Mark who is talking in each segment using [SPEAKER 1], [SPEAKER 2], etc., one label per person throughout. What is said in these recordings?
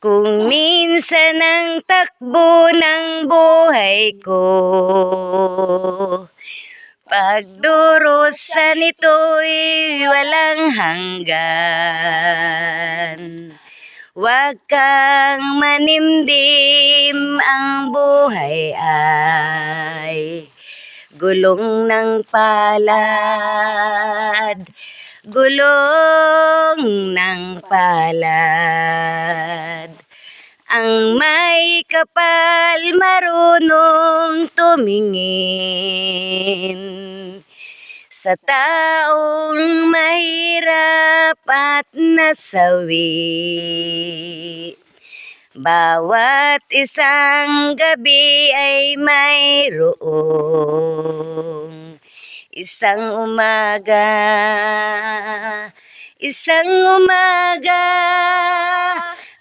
[SPEAKER 1] Kung minsan ang takbo ng buhay ko, pagdurusa nito'y walang hanggan. Huwag kang manimdim, ang buhay ay gulong ng palad, gulong ng palad. Ang may kapal marunong tumingin sa taong mahirap at nasawi. Bawat isang gabi ay mayroong isang umaga,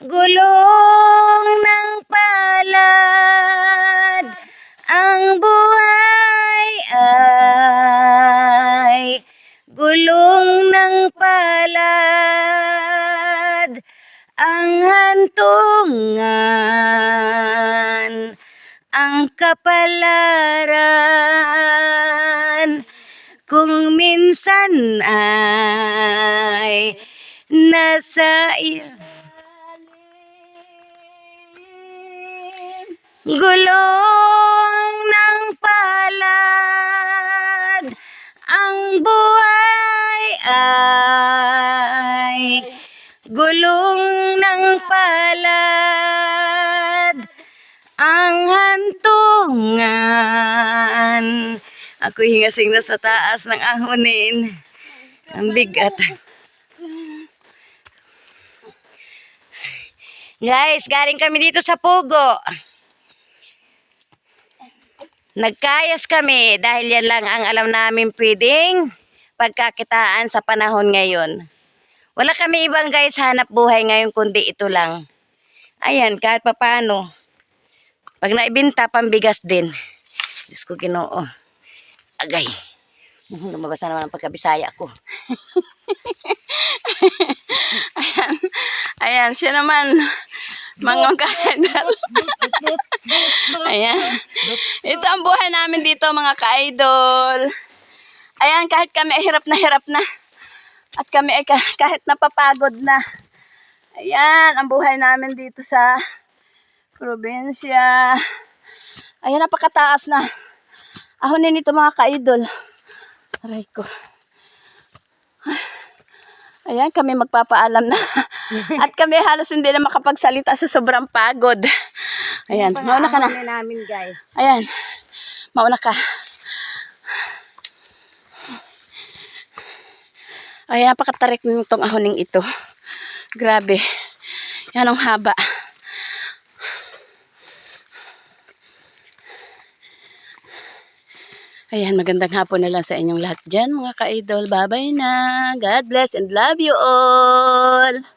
[SPEAKER 1] gulong ng palad. Ang buhay ay gulong ng palad. Ang hantungan, ang kapalaran, kung minsan ay nasa gulong ng palad. Ang buhay ay gulong ng palad. Ang hantungan, ako hingasing na sa taas ng ahonin. Ang bigat. Guys, galing kami dito sa Pugo. Nagkayas kami dahil yan lang ang alam namin pwedeng pagkakitaan sa panahon ngayon. Wala kami ibang guys hanap buhay ngayon kundi ito lang. Ayan, kahit papano. Pag naibinta, pambigas din. Diyos ko, Ginoo. Agay. Lumabas na naman ang pagkabisaya ko.
[SPEAKER 2] Ayan, siya naman. Mga ka-idol. Ayan. Ito ang buhay namin dito, mga ka-idol. Ayan, kahit kami ay hirap na. At kami ay kahit napapagod na. Ayan, ang buhay namin dito sa probinsya. Ayan, napakataas na. Ahonin nito, mga ka-idol. Aray ko. Ayan, kami magpapaalam na. At kami halos hindi na makapagsalita sa sobrang pagod. Ayan, mauna ka na.
[SPEAKER 1] Namin, guys.
[SPEAKER 2] Ayan, mauna ka. Ayan, napakatarik nitong ahoning ito. Grabe. Yan ang haba. Ayan, magandang hapon na lang sa inyong lahat dyan, mga ka-idol. Bye-bye na. God bless and love you all.